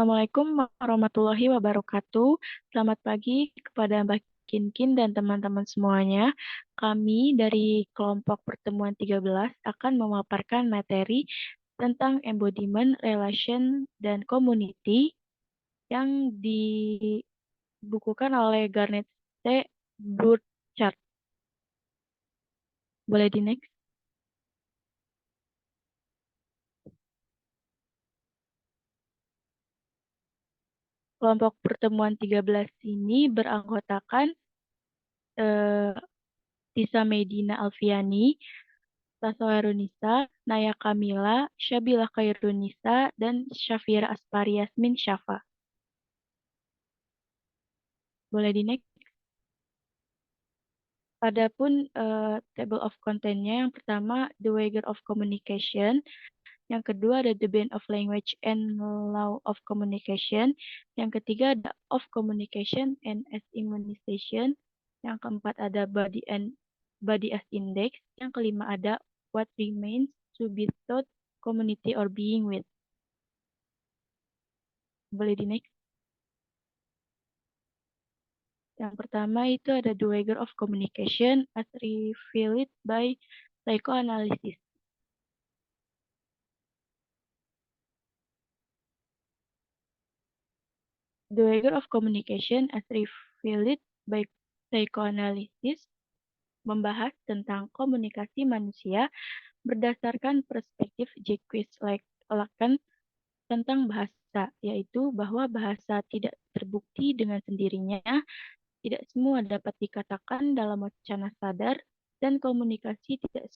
Assalamualaikum warahmatullahi wabarakatuh. Selamat pagi kepada Mbak Kinkin dan teman-teman semuanya. Kami dari kelompok pertemuan 13 akan memaparkan materi tentang embodiment, relation, dan community yang dibukukan oleh Garnet C. Burchard. Boleh di next? Kelompok pertemuan 13 ini beranggotakan eh, Tisa Medina Alfiani, Taso Herunisa, Naya Kamila, Syabila Khairunisa, dan Syafira Aspari Yasmin Syafa. Boleh di next. Adapun table of content-nya, yang pertama The Wager of Communication, yang kedua ada The Band of Language and Law of Communication, yang ketiga ada Of Communication and as Immunization, yang keempat ada Body as Index, yang kelima ada What Remains to be Taught, Community or Being with. Boleh di next. Yang pertama itu ada The Wager of Communication as revealed by psychoanalysis. The Wager of Communication as revealed by psychoanalysis membahas tentang komunikasi manusia berdasarkan perspektif Jacques Lacan tentang bahasa, yaitu bahwa bahasa tidak terbukti dengan sendirinya, tidak semua dapat dikatakan dalam wacana sadar, dan komunikasi tidak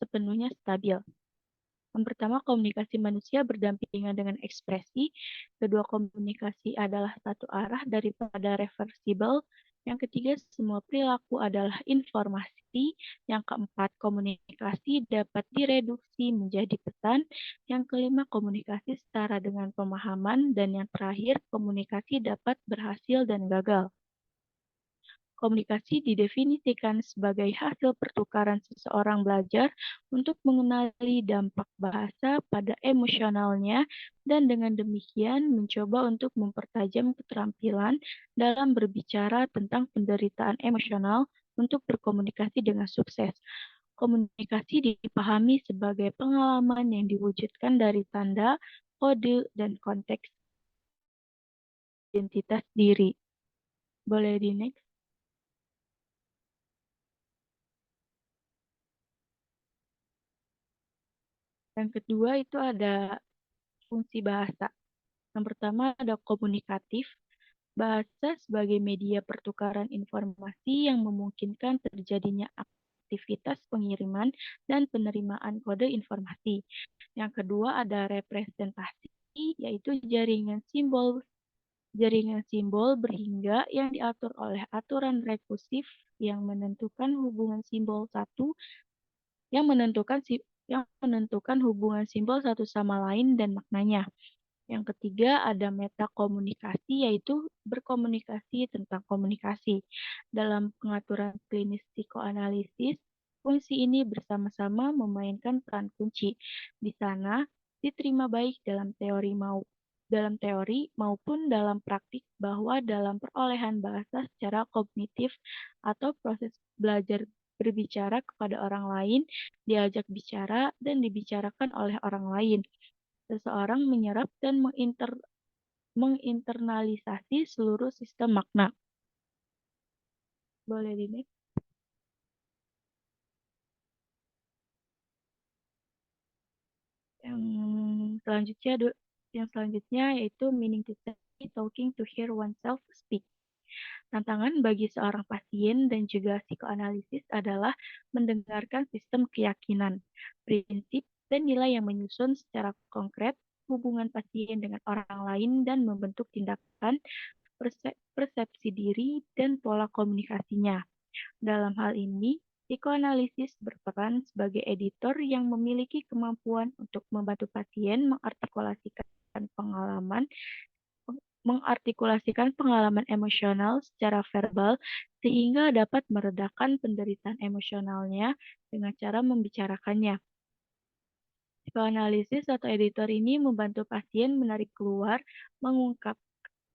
sepenuhnya stabil. Yang pertama, komunikasi manusia berdampingan dengan ekspresi. Kedua, komunikasi adalah satu arah daripada reversible. Yang ketiga, semua perilaku adalah informasi. Yang keempat, komunikasi dapat direduksi menjadi pesan. Yang kelima, komunikasi setara dengan pemahaman. Dan yang terakhir, komunikasi dapat berhasil dan gagal. Komunikasi didefinisikan sebagai hasil pertukaran seseorang belajar untuk mengenali dampak bahasa pada emosionalnya dan dengan demikian mencoba untuk mempertajam keterampilan dalam berbicara tentang penderitaan emosional untuk berkomunikasi dengan sukses. Komunikasi dipahami sebagai pengalaman yang diwujudkan dari tanda, kode, dan konteks identitas diri. Boleh di next? Yang kedua itu ada fungsi bahasa. Yang pertama ada komunikatif. Bahasa sebagai media pertukaran informasi yang memungkinkan terjadinya aktivitas pengiriman dan penerimaan kode informasi. Yang kedua ada representasi, yaitu jaringan simbol berhingga yang diatur oleh aturan rekursif yang menentukan hubungan simbol satu yang menentukan hubungan simbol satu sama lain dan maknanya. Yang ketiga ada metakomunikasi, yaitu berkomunikasi tentang komunikasi. Dalam pengaturan klinis psikoanalisis, fungsi ini bersama-sama memainkan peran kunci. Di sana diterima baik dalam teori maupun dalam praktik bahwa dalam perolehan bahasa secara kognitif atau proses belajar berbicara kepada orang lain, diajak bicara dan dibicarakan oleh orang lain. Seseorang menyerap dan menginternalisasi seluruh sistem makna. Boleh di next. Yang selanjutnya, yaitu meaning to say, talking to hear oneself speak. Tantangan bagi seorang pasien dan juga psikoanalisis adalah mendengarkan sistem keyakinan, prinsip, dan nilai yang menyusun secara konkret hubungan pasien dengan orang lain dan membentuk tindakan, persepsi diri, dan pola komunikasinya. Dalam hal ini, psikoanalisis berperan sebagai editor yang memiliki kemampuan untuk membantu pasien mengartikulasikan pengalaman emosional secara verbal sehingga dapat meredakan penderitaan emosionalnya dengan cara membicarakannya. Psikoanalisis atau editor ini membantu pasien menarik keluar, mengungkap,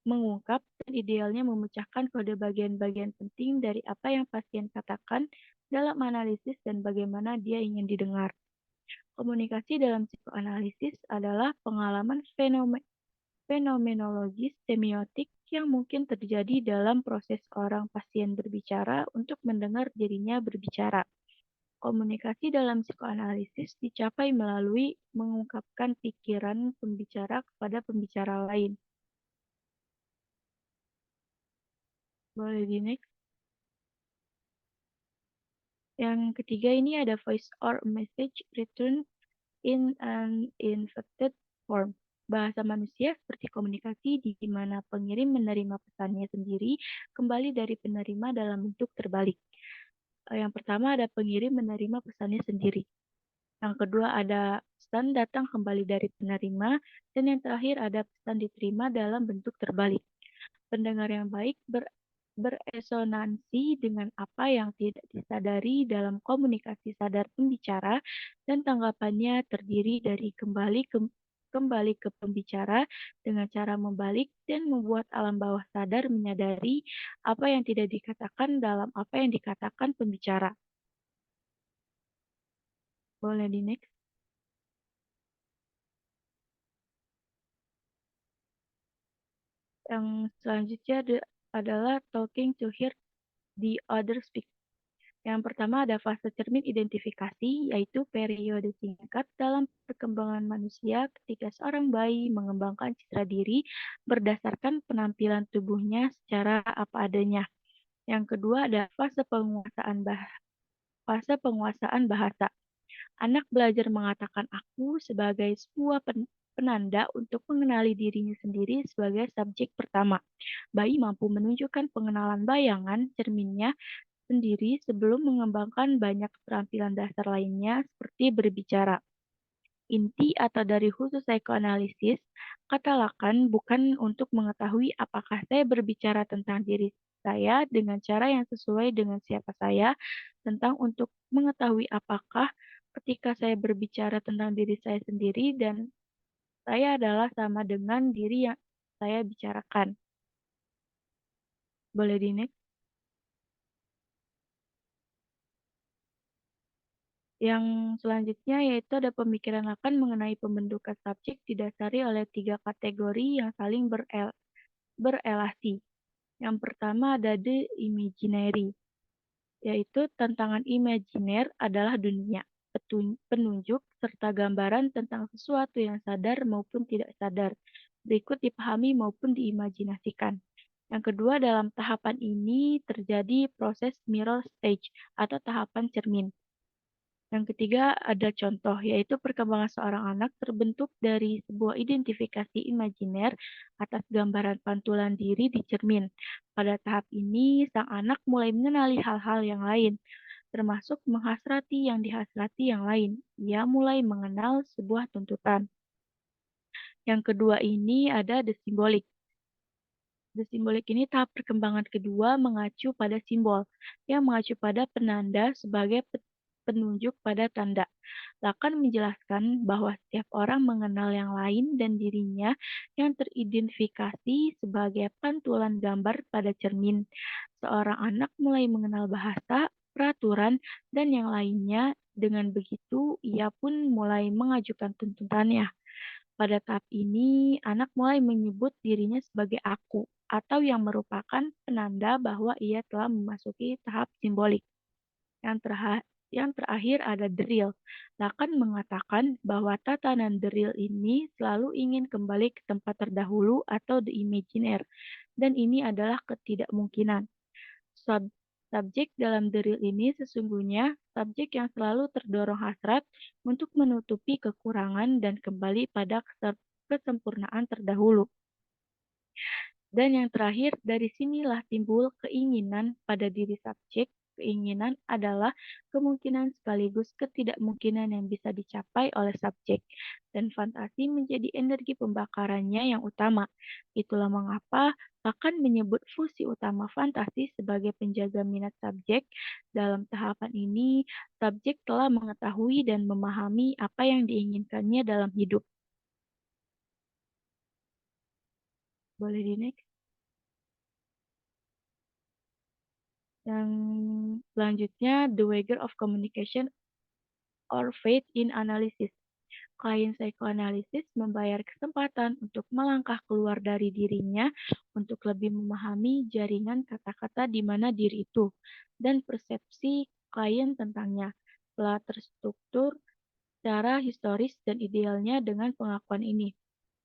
mengungkap, dan idealnya memecahkan kode bagian-bagian penting dari apa yang pasien katakan dalam analisis dan bagaimana dia ingin didengar. Komunikasi dalam psikoanalisis adalah pengalaman fenomenologis semiotik yang mungkin terjadi dalam proses orang pasien berbicara untuk mendengar dirinya berbicara. Komunikasi dalam psikoanalisis dicapai melalui mengungkapkan pikiran pembicara kepada pembicara lain. Boleh di next. Yang ketiga ini ada voice or message return in an inverted form. Bahasa manusia seperti komunikasi di mana pengirim menerima pesannya sendiri kembali dari penerima dalam bentuk terbalik. Yang pertama ada pengirim menerima pesannya sendiri. Yang kedua ada pesan datang kembali dari penerima. Dan yang terakhir ada pesan diterima dalam bentuk terbalik. Pendengar yang baik beresonansi dengan apa yang tidak disadari dalam komunikasi sadar pembicara dan tanggapannya terdiri dari kembali ke pembicara dengan cara membalik dan membuat alam bawah sadar menyadari apa yang tidak dikatakan dalam apa yang dikatakan pembicara. Boleh di next. Yang selanjutnya adalah talking to hear the other speak. Yang pertama ada fase cermin identifikasi, yaitu periode singkat dalam perkembangan manusia ketika seorang bayi mengembangkan citra diri berdasarkan penampilan tubuhnya secara apa adanya. Yang kedua ada fase penguasaan bahasa. Anak belajar mengatakan aku sebagai sebuah penanda untuk mengenali dirinya sendiri sebagai subjek pertama. Bayi mampu menunjukkan pengenalan bayangan cerminnya sendiri sebelum mengembangkan banyak keterampilan dasar lainnya seperti berbicara. Inti atau dari khusus psikoanalisis, kata Lacan bukan untuk mengetahui apakah saya berbicara tentang diri saya dengan cara yang sesuai dengan siapa saya, tentang untuk mengetahui apakah ketika saya berbicara tentang diri saya sendiri dan saya adalah sama dengan diri yang saya bicarakan. Boleh di next. Yang selanjutnya yaitu ada pemikiran Lacan mengenai pembentukan subjek didasari oleh 3 kategori yang saling berelasi. Yang pertama ada the imaginary, yaitu tantangan imajiner adalah dunia, penunjuk, serta gambaran tentang sesuatu yang sadar maupun tidak sadar, berikut dipahami maupun diimajinasikan. Yang kedua, dalam tahapan ini terjadi proses mirror stage atau tahapan cermin. Yang ketiga ada contoh, yaitu perkembangan seorang anak terbentuk dari sebuah identifikasi imajiner atas gambaran pantulan diri di cermin. Pada tahap ini, sang anak mulai mengenali hal-hal yang lain, termasuk menghasrati yang dihasrati yang lain. Ia mulai mengenal sebuah tuntutan. Yang kedua ini ada the symbolic. The Symbolic ini tahap perkembangan kedua mengacu pada simbol, yang mengacu pada penanda sebagai penunjuk pada tanda. Lacan menjelaskan bahwa setiap orang mengenal yang lain dan dirinya yang teridentifikasi sebagai pantulan gambar pada cermin. Seorang anak mulai mengenal bahasa, peraturan, dan yang lainnya. Dengan begitu, ia pun mulai mengajukan tuntutannya. Pada tahap ini, anak mulai menyebut dirinya sebagai aku, atau yang merupakan penanda bahwa ia telah memasuki tahap simbolik. Yang terakhir ada the real. Lacan mengatakan bahwa tatanan the real ini selalu ingin kembali ke tempat terdahulu atau the imaginer, dan ini adalah ketidakmungkinan. Subjek dalam the real ini sesungguhnya subjek yang selalu terdorong hasrat untuk menutupi kekurangan dan kembali pada kesempurnaan terdahulu. Dan yang terakhir, dari sinilah timbul keinginan pada diri subjek keinginan adalah kemungkinan sekaligus ketidakmungkinan yang bisa dicapai oleh subjek, dan fantasi menjadi energi pembakarannya yang utama. Itulah mengapa Lacan menyebut fungsi utama fantasi sebagai penjaga minat subjek. Dalam tahapan ini, subjek telah mengetahui dan memahami apa yang diinginkannya dalam hidup. Boleh di next. Yang selanjutnya, the Weiger of Communication or Faith in Analysis. Klien psikoanalisis membayar kesempatan untuk melangkah keluar dari dirinya untuk lebih memahami jaringan kata-kata di mana diri itu dan persepsi klien tentangnya telah terstruktur secara historis dan idealnya. Dengan pengakuan ini,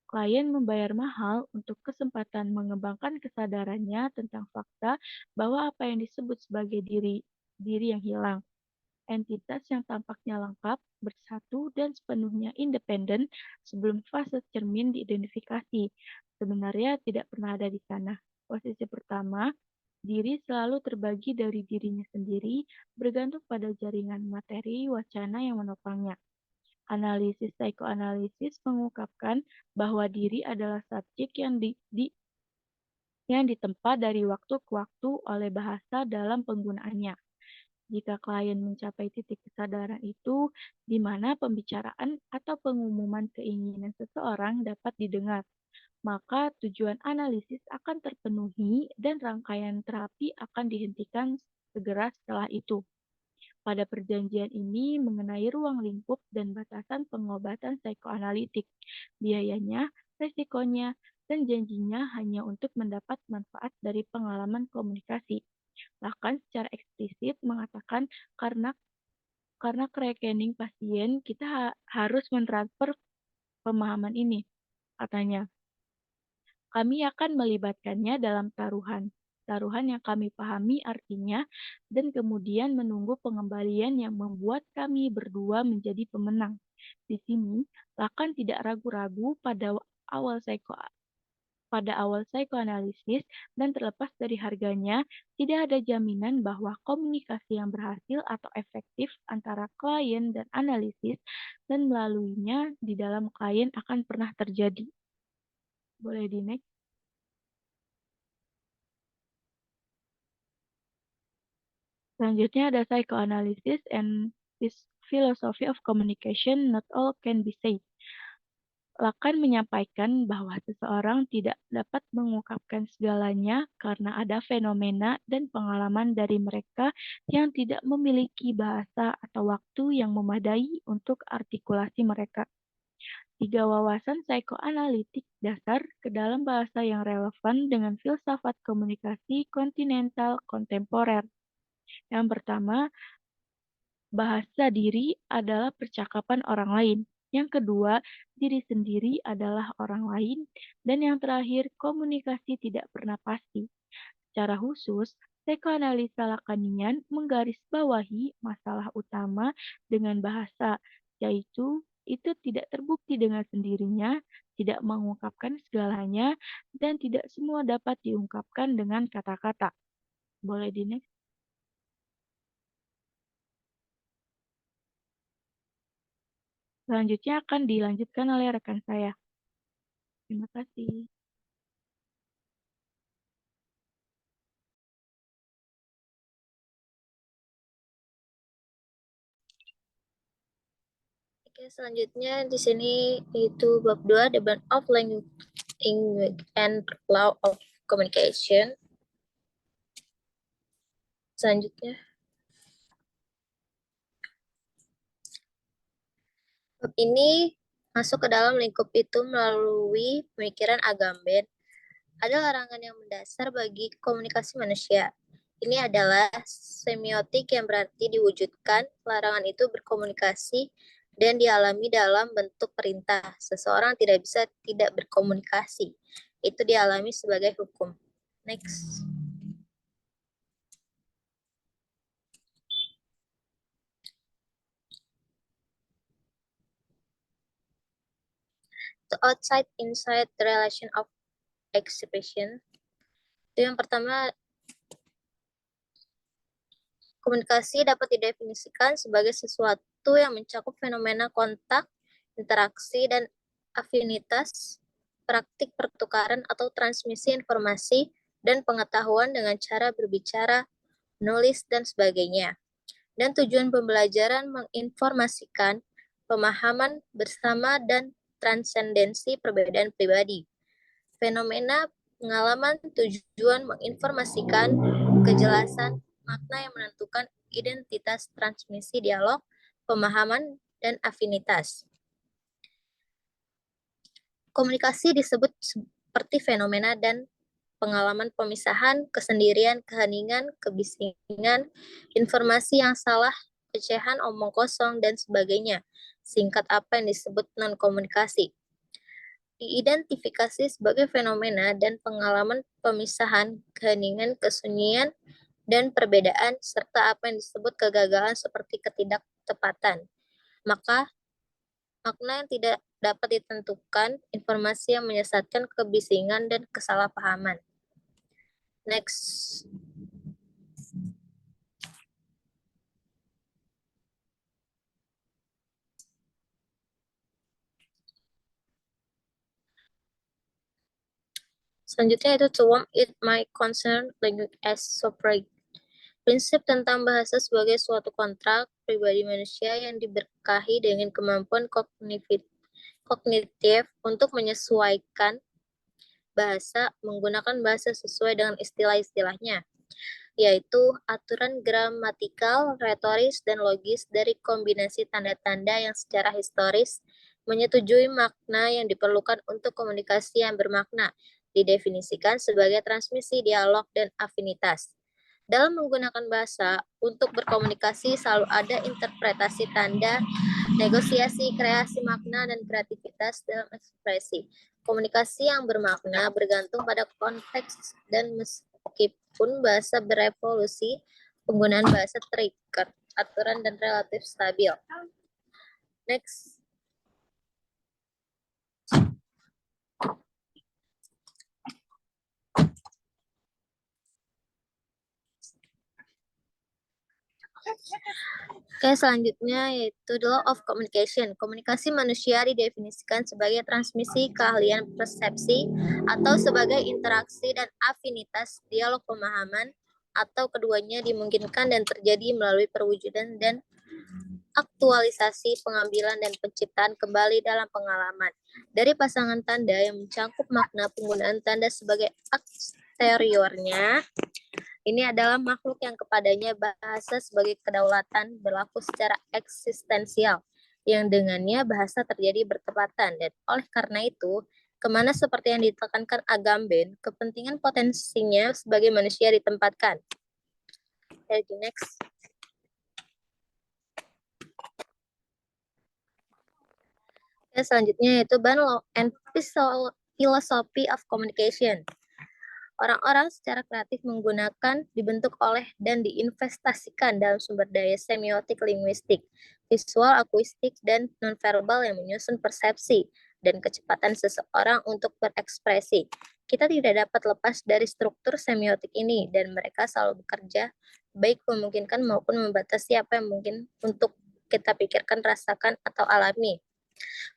klien membayar mahal untuk kesempatan mengembangkan kesadarannya tentang fakta bahwa apa yang disebut sebagai diri yang hilang, entitas yang tampaknya lengkap, bersatu, dan sepenuhnya independen sebelum fase cermin diidentifikasi, sebenarnya tidak pernah ada di sana. Posisi pertama, diri selalu terbagi dari dirinya sendiri, bergantung pada jaringan materi wacana yang menopangnya. Analisis psikoanalisis mengungkapkan bahwa diri adalah subjek yang ditempa dari waktu ke waktu oleh bahasa dalam penggunaannya. Jika klien mencapai titik kesadaran itu, di mana pembicaraan atau pengumuman keinginan seseorang dapat didengar, maka tujuan analisis akan terpenuhi dan rangkaian terapi akan dihentikan segera setelah itu. Pada perjanjian ini mengenai ruang lingkup dan batasan pengobatan psikoanalitik, biayanya, resikonya, dan janjinya hanya untuk mendapat manfaat dari pengalaman komunikasi. Bahkan secara eksplisit mengatakan karena ke rekening pasien kita harus mentransfer pemahaman ini, katanya. Kami akan melibatkannya dalam taruhan. Taruhan yang kami pahami artinya, dan kemudian menunggu pengembalian yang membuat kami berdua menjadi pemenang. Di sini, Lacan tidak ragu-ragu pada awal psikoanalisis, dan terlepas dari harganya, tidak ada jaminan bahwa komunikasi yang berhasil atau efektif antara klien dan analisis dan melaluinya di dalam klien akan pernah terjadi. Boleh di next. Selanjutnya ada psychoanalysis and this philosophy of communication. Not all can be said. Lacan menyampaikan bahwa seseorang tidak dapat mengungkapkan segalanya karena ada fenomena dan pengalaman dari mereka yang tidak memiliki bahasa atau waktu yang memadai untuk artikulasi mereka. 3 wawasan psikoanalitik dasar ke dalam bahasa yang relevan dengan filsafat komunikasi kontinental kontemporer. Yang pertama, bahasa diri adalah percakapan orang lain. Yang kedua, diri sendiri adalah orang lain. Dan yang terakhir, komunikasi tidak pernah pasti. Secara khusus, psikoanalisa Lacanian menggarisbawahi masalah utama dengan bahasa, yaitu itu tidak terbukti dengan sendirinya, tidak mengungkapkan segalanya, dan tidak semua dapat diungkapkan dengan kata-kata. Boleh di next? Selanjutnya akan dilanjutkan oleh rekan saya. Terima kasih. Oke, selanjutnya di sini itu bab 2, Demand of Language and Law of Communication. Selanjutnya, bab ini masuk ke dalam lingkup itu melalui pemikiran Agamben. Ada larangan yang mendasar bagi komunikasi manusia. Ini adalah semiotik yang berarti diwujudkan. Larangan itu berkomunikasi dan dialami dalam bentuk perintah. Seseorang tidak bisa tidak berkomunikasi. Itu dialami sebagai hukum. Next. To outside, inside, the relation of expression. Itu yang pertama, Komunikasi dapat didefinisikan sebagai sesuatu yang mencakup fenomena kontak, interaksi, dan afinitas, praktik pertukaran atau transmisi informasi, dan pengetahuan dengan cara berbicara, menulis, dan sebagainya. Dan tujuan pembelajaran menginformasikan pemahaman bersama dan transendensi perbedaan pribadi. Fenomena pengalaman tujuan menginformasikan kejelasan makna yang menentukan identitas transmisi dialog, pemahaman, dan afinitas. Komunikasi disebut seperti fenomena dan pengalaman pemisahan, kesendirian, keheningan, kebisingan, informasi yang salah, pecahan, omong kosong, dan sebagainya. Singkat apa yang disebut non-komunikasi. Diidentifikasi sebagai fenomena dan pengalaman pemisahan, keheningan, kesunyian, dan perbedaan, serta apa yang disebut kegagalan seperti ketidaktepatan. Maka, makna yang tidak dapat ditentukan, informasi yang menyesatkan, kebisingan, dan kesalahpahaman. Next. Selanjutnya itu to whom it might concern language as separate. Prinsip tentang bahasa sebagai suatu kontrak pribadi manusia yang diberkahi dengan kemampuan kognitif untuk menyesuaikan bahasa, menggunakan bahasa sesuai dengan istilah-istilahnya, yaitu aturan gramatikal, retoris, dan logis dari kombinasi tanda-tanda yang secara historis menyetujui makna yang diperlukan untuk komunikasi yang bermakna, didefinisikan sebagai transmisi dialog dan afinitas. Dalam menggunakan bahasa untuk berkomunikasi selalu ada interpretasi tanda, negosiasi, kreasi makna, dan kreativitas dalam ekspresi. Komunikasi yang bermakna bergantung pada konteks dan meskipun bahasa berevolusi, penggunaan bahasa terikat, aturan, dan relatif stabil. Next. Oke, selanjutnya yaitu the law of communication. Komunikasi manusia didefinisikan sebagai transmisi keahlian persepsi atau sebagai interaksi dan afinitas dialog pemahaman atau keduanya dimungkinkan dan terjadi melalui perwujudan dan aktualisasi pengambilan dan penciptaan kembali dalam pengalaman dari pasangan tanda yang mencakup makna penggunaan tanda sebagai eksteriornya. Ini adalah makhluk yang kepadanya bahasa sebagai kedaulatan berlaku secara eksistensial, yang dengannya bahasa terjadi bertepatan, dan oleh karena itu, kemana seperti yang ditekankan Agamben, kepentingan potensinya sebagai manusia ditempatkan. Next. Selanjutnya yaitu Ban Law and Philosophy of Communication. Orang-orang secara kreatif menggunakan, dibentuk oleh, dan diinvestasikan dalam sumber daya semiotik linguistik, visual, akuistik, dan nonverbal yang menyusun persepsi dan kecepatan seseorang untuk berekspresi. Kita tidak dapat lepas dari struktur semiotik ini, dan mereka selalu bekerja baik memungkinkan maupun membatasi apa yang mungkin untuk kita pikirkan, rasakan, atau alami.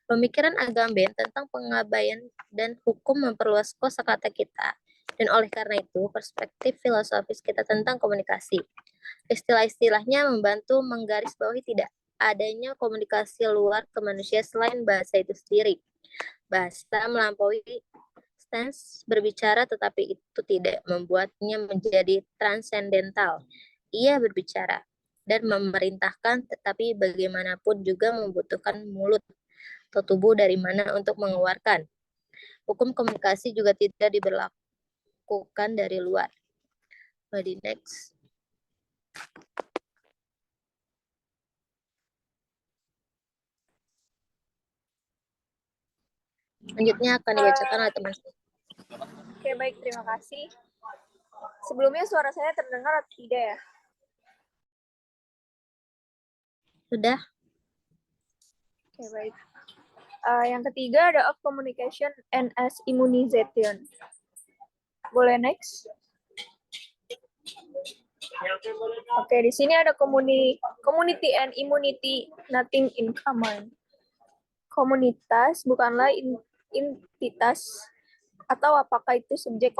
Pemikiran Agamben tentang pengabaian dan hukum memperluas kosakata kita, dan oleh karena itu perspektif filosofis kita tentang komunikasi. Istilah-istilahnya membantu menggarisbawahi tidak adanya komunikasi luar ke manusia selain bahasa itu sendiri. Bahasa melampaui stance berbicara, tetapi itu tidak membuatnya menjadi transendental. Ia berbicara dan memerintahkan, tetapi bagaimanapun juga membutuhkan mulut atau tubuh dari mana untuk mengeluarkan. Hukum komunikasi juga tidak diberlakukan dari luar. Di next. Selanjutnya akan dibacakan oleh teman-teman. Oke, baik. Terima kasih. Sebelumnya suara saya terdengar atau tidak ya? Sudah. Oke, baik. Yang ketiga ada of communication and as immunization. Boleh next? Oke, di sini ada community and immunity, nothing in common. Komunitas bukanlah entitas atau apakah itu subjek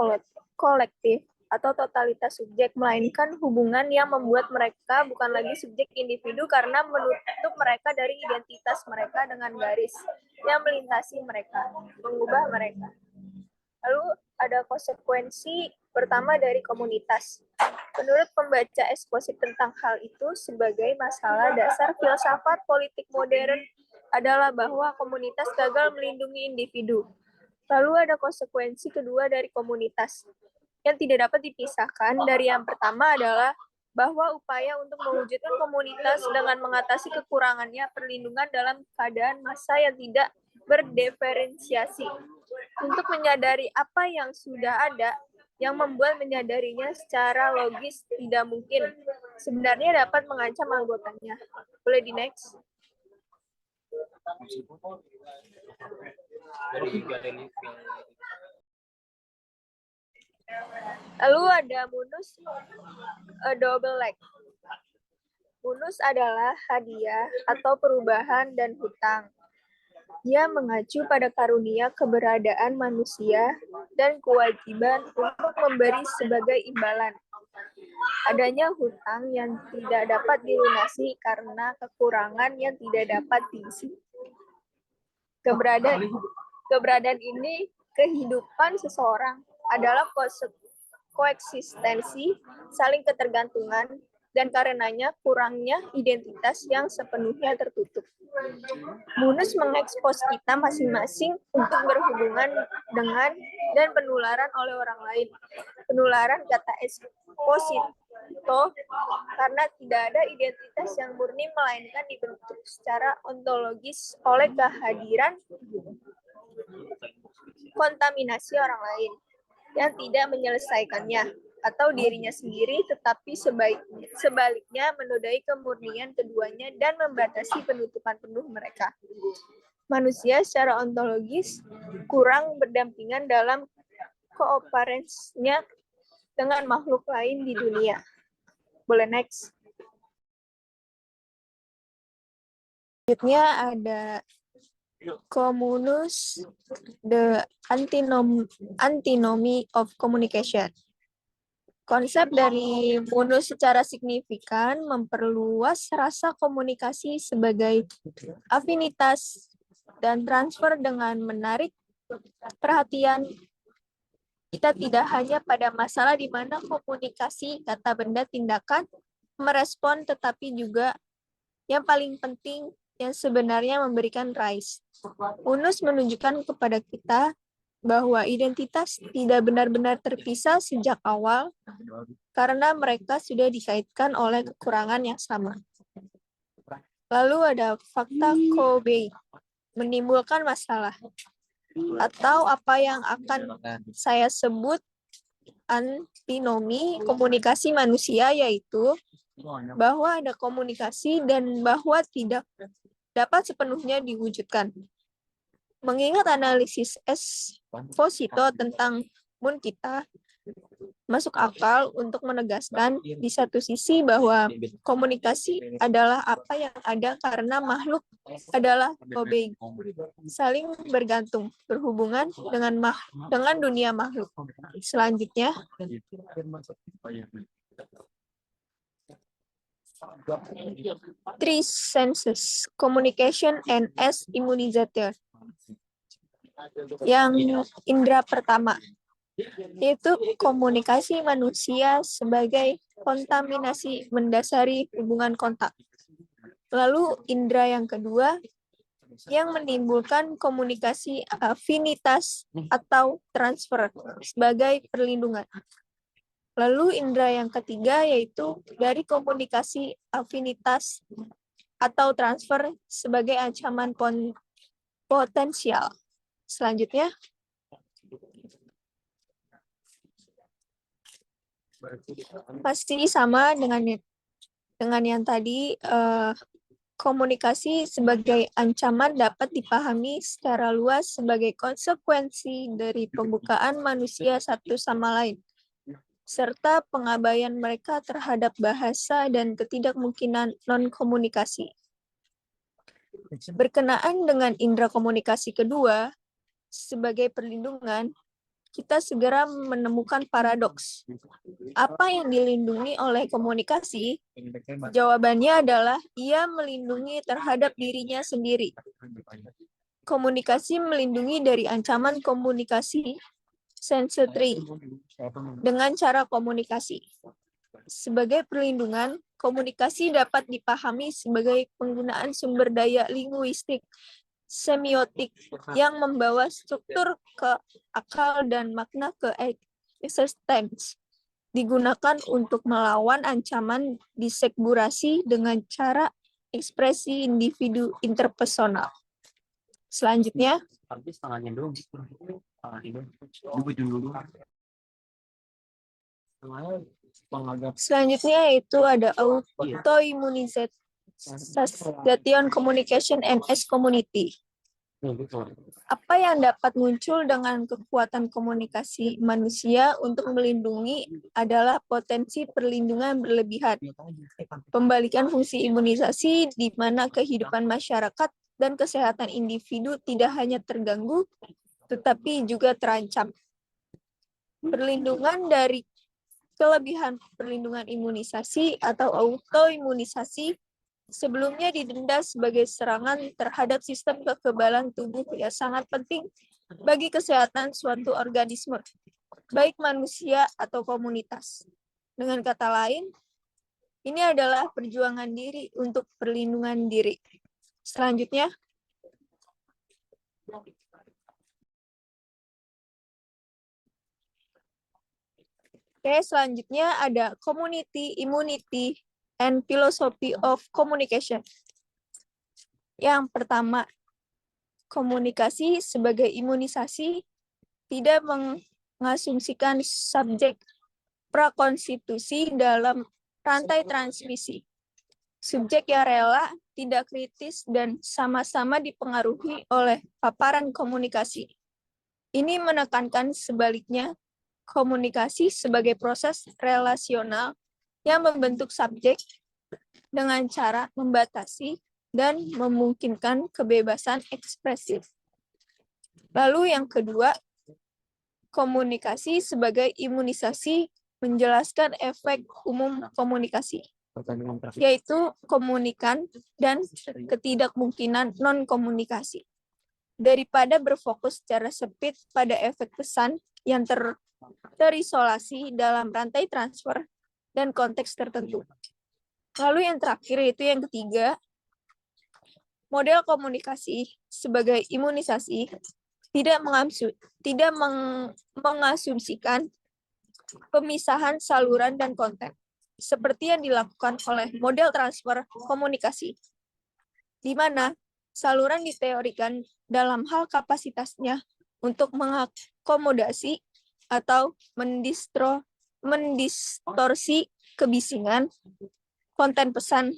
kolektif atau totalitas subjek, melainkan hubungan yang membuat mereka bukan lagi subjek individu karena menutup mereka dari identitas mereka dengan garis yang melintasi mereka, mengubah mereka. Lalu ada konsekuensi pertama dari komunitas. Menurut pembaca eksposit tentang hal itu, sebagai masalah dasar filsafat politik modern adalah bahwa komunitas gagal melindungi individu. Lalu ada konsekuensi kedua dari komunitas yang tidak dapat dipisahkan dari yang pertama adalah bahwa upaya untuk mewujudkan komunitas dengan mengatasi kekurangannya perlindungan dalam keadaan massa yang tidak berdiferensiasi. Untuk menyadari apa yang sudah ada, yang membuat menyadarinya secara logis tidak mungkin, sebenarnya dapat mengancam anggotanya. Boleh di next? Lalu ada munus a double leg. Munus adalah hadiah atau perubahan dan hutang. Dia mengacu pada karunia keberadaan manusia dan kewajiban untuk memberi sebagai imbalan. Adanya hutang yang tidak dapat dilunasi karena kekurangan yang tidak dapat diisi. Keberadaan ini kehidupan seseorang adalah koeksistensi, saling ketergantungan, dan karenanya kurangnya identitas yang sepenuhnya tertutup. Munus mengekspos kita masing-masing untuk berhubungan dengan dan penularan oleh orang lain. Penularan kata eksposito karena tidak ada identitas yang murni melainkan dibentuk secara ontologis oleh kehadiran kontaminasi orang lain yang tidak menyelesaikannya atau dirinya sendiri, tetapi sebaliknya menodai kemurnian keduanya dan membatasi penutupan penuh mereka. Manusia secara ontologis kurang berdampingan dalam kooperasinya dengan makhluk lain di dunia. Boleh next. Selanjutnya ada communus, the antinomy of communication. Konsep dari munus secara signifikan memperluas rasa komunikasi sebagai afinitas dan transfer dengan menarik perhatian kita tidak hanya pada masalah di mana komunikasi kata benda tindakan merespon, tetapi juga yang paling penting yang sebenarnya memberikan rise. Munus menunjukkan kepada kita bahwa identitas tidak benar-benar terpisah sejak awal karena mereka sudah dikaitkan oleh kekurangan yang sama. Lalu ada fakta Kobe, menimbulkan masalah, atau apa yang akan saya sebut antinomi komunikasi manusia, yaitu bahwa ada komunikasi dan bahwa tidak dapat sepenuhnya diwujudkan. Mengingat analisis Esposito tentang mun kita masuk akal untuk menegaskan di satu sisi bahwa komunikasi adalah apa yang ada karena makhluk adalah Kobe, saling bergantung, berhubungan dengan dunia makhluk. Selanjutnya, three senses, communication and as immunizator. Yang indera pertama, yaitu komunikasi manusia sebagai kontaminasi mendasari hubungan kontak. Lalu indera yang kedua, yang menimbulkan komunikasi afinitas atau transfer sebagai perlindungan. Lalu indera yang ketiga, yaitu dari komunikasi afinitas atau transfer sebagai ancaman potensial. Selanjutnya, masih sama dengan yang tadi, komunikasi sebagai ancaman dapat dipahami secara luas sebagai konsekuensi dari pembukaan manusia satu sama lain. serta pengabaian mereka terhadap bahasa dan ketidakmungkinan non-komunikasi. Berkenaan dengan indera komunikasi kedua, sebagai perlindungan, kita segera menemukan paradoks. Apa yang dilindungi oleh komunikasi? Jawabannya adalah ia melindungi terhadap dirinya sendiri. Komunikasi melindungi dari ancaman komunikasi sensory dengan cara komunikasi. Sebagai perlindungan, komunikasi dapat dipahami sebagai penggunaan sumber daya linguistik semiotik yang membawa struktur ke akal dan makna ke existence, digunakan untuk melawan ancaman disegregasi dengan cara ekspresi individu interpersonal. Selanjutnya, yaitu ada autoimmunization communication and as community. Apa yang dapat muncul dengan kekuatan komunikasi manusia untuk melindungi adalah potensi perlindungan berlebihan. Pembalikan fungsi imunisasi di mana kehidupan masyarakat dan kesehatan individu tidak hanya terganggu, tetapi juga terancam. Perlindungan dari kelebihan perlindungan imunisasi atau autoimunisasi sebelumnya didenda sebagai serangan terhadap sistem kekebalan tubuh yang sangat penting bagi kesehatan suatu organisme, baik manusia atau komunitas. Dengan kata lain, ini adalah perjuangan diri untuk perlindungan diri. Selanjutnya, selanjutnya ada community, immunity, and philosophy of communication. Yang pertama, komunikasi sebagai imunisasi tidak mengasumsikan subjek prakonstitusi dalam rantai transmisi. Subjek yang rela, tidak kritis, dan sama-sama dipengaruhi oleh paparan komunikasi. Ini menekankan sebaliknya, komunikasi sebagai proses relasional yang membentuk subjek dengan cara membatasi dan memungkinkan kebebasan ekspresif. Lalu yang kedua, komunikasi sebagai imunisasi menjelaskan efek umum komunikasi, yaitu komunikan dan ketidakmungkinan non-komunikasi. Daripada berfokus secara sempit pada efek pesan yang terisolasi dalam rantai transfer dan konteks tertentu. Lalu yang terakhir, yaitu yang ketiga, model komunikasi sebagai imunisasi tidak mengasumsikan pemisahan saluran dan konten, seperti yang dilakukan oleh model transfer komunikasi, di mana saluran diteorikan dalam hal kapasitasnya untuk mengakomodasi atau mendistorsi kebisingan konten pesan.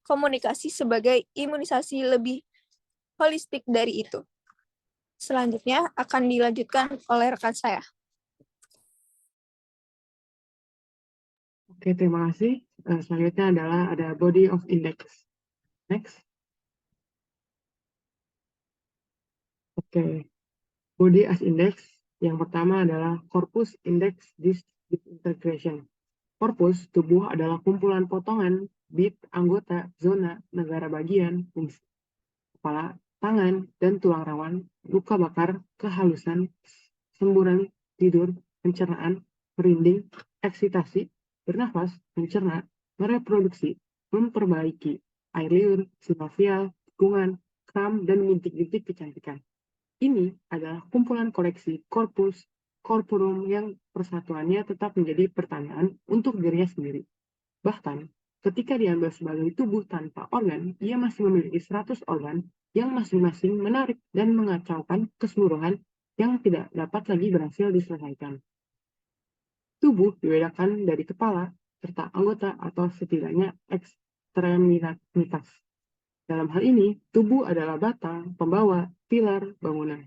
Komunikasi sebagai imunisasi lebih holistik dari itu. Selanjutnya akan dilanjutkan oleh rekan saya. Oke, terima kasih. Selanjutnya adalah ada body of index. Next. Oke, body as index. Yang pertama adalah corpus index disintegration. Corpus, tubuh adalah kumpulan potongan, bit, anggota, zona, negara bagian, fungsi, kepala, tangan, dan tulang rawan, luka bakar, kehalusan, semburan, tidur, pencernaan, merinding, eksitasi, bernafas, mencerna, mereproduksi, memperbaiki, air liur, sinovial, tikungan, kram, dan bintik-bintik kecantikan. Ini adalah kumpulan koleksi corpus corporum yang persatuannya tetap menjadi pertanyaan untuk dirinya sendiri. Bahkan, ketika diambil sebagai tubuh tanpa organ, ia masih memiliki 100 organ yang masing-masing menarik dan mengacaukan keseluruhan yang tidak dapat lagi berhasil diselesaikan. Tubuh dibedakan dari kepala, serta anggota atau setidaknya ekstremitas. Dalam hal ini, tubuh adalah batang, pembawa, pilar, bangunan.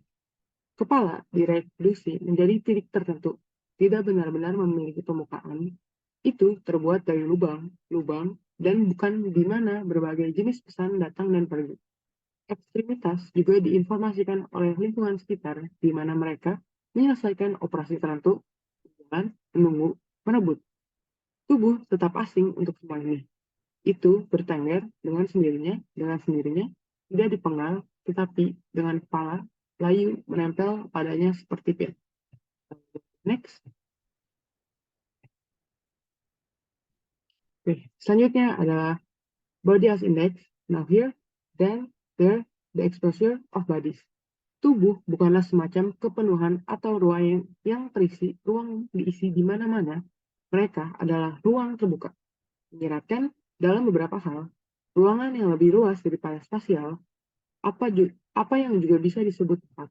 Kepala direduksi menjadi titik tertentu, tidak benar-benar memiliki permukaan, itu terbuat dari lubang, dan bukan di mana berbagai jenis pesan datang dan pergi. Ekstremitas juga diinformasikan oleh lingkungan sekitar, di mana mereka menyelesaikan operasi tertentu, berjalan, menunggu, menebut. Tubuh tetap asing untuk semua ini. Itu bertengger dengan sendirinya, tidak dipenggal, tetapi dengan kepala, layu menempel padanya seperti pin. Next. Oke, selanjutnya adalah body as index. Now here, then, there, the exposure of bodies. Tubuh bukanlah semacam kepenuhan atau ruang yang terisi, ruang diisi di mana-mana. Mereka adalah ruang terbuka. Menyiratkan dalam beberapa hal, ruangan yang lebih luas daripada spasial, apa yang juga bisa disebut tempat.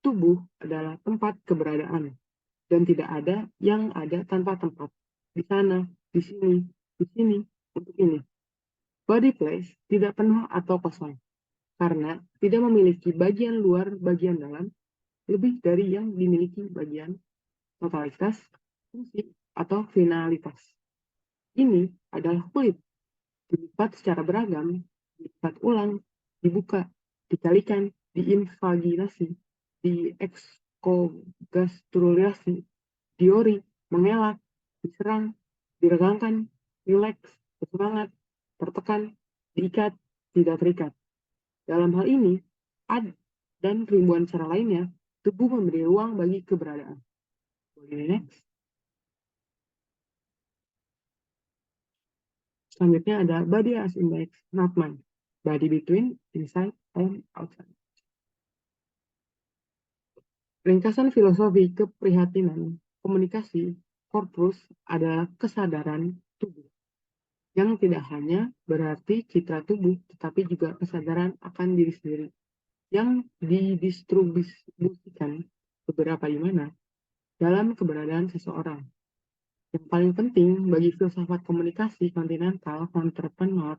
Tubuh adalah tempat keberadaan, dan tidak ada yang ada tanpa tempat. Di sana, di sini, untuk ini. Body place tidak penuh atau kosong, karena tidak memiliki bagian luar, bagian dalam, lebih dari yang dimiliki bagian totalitas, fungsi, atau finalitas. Ini adalah kulit, dilipat secara beragam, dilipat ulang, dibuka, dikalikan, diinvagilasi, diekskogastrulasi, diori, mengelak, diserang, diregangkan, rileks, bersemangat, tertekan, diikat, tidak terikat. Dalam hal ini, dan ribuan cara lainnya, tubuh memberi ruang bagi keberadaan. Boleh next. Selanjutnya ada body as index, not mind. Body between, inside, and outside. Ringkasan filosofi keprihatinan komunikasi korpus adalah kesadaran tubuh, yang tidak hanya berarti citra tubuh, tetapi juga kesadaran akan diri sendiri, yang didistribusikan beberapa di mana dalam keberadaan seseorang. Yang paling penting bagi filsafat komunikasi kontinental entrepreneur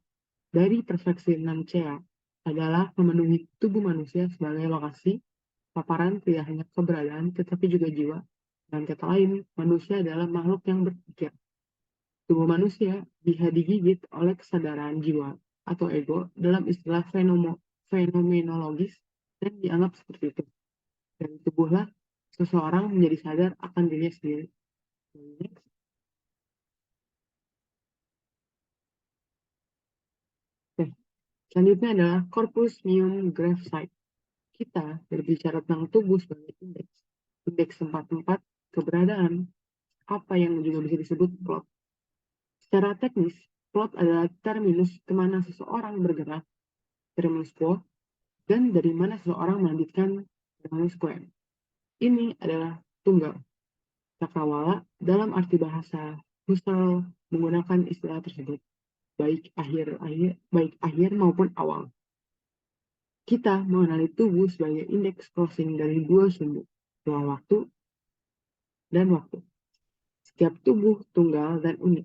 dari perspektif Nancea adalah memenuhi tubuh manusia sebagai lokasi paparan tidak hanya keberadaan tetapi juga jiwa. Dan kata lain, manusia adalah makhluk yang berpikir. Tubuh manusia bisa digigit oleh kesadaran jiwa atau ego dalam istilah fenomenologis dan dianggap seperti itu. Dan tubuhlah seseorang menjadi sadar akan dirinya sendiri. Selanjutnya adalah corpus meum graphite. Kita berbicara tentang tubuh sebagai indeks tempat-tempat keberadaan, apa yang juga bisa disebut plot. Secara teknis, plot adalah terminus kemana seseorang bergerak, terminus quo, dan dari mana seseorang melanjutkan terminus quem. Ini adalah tunggal. Cakrawala dalam arti bahasa Husserl menggunakan istilah tersebut, baik akhir maupun awal. Kita mengenali tubuh sebagai indeks crossing dari dua sumbu, ruang waktu dan waktu. Setiap tubuh tunggal dan unik.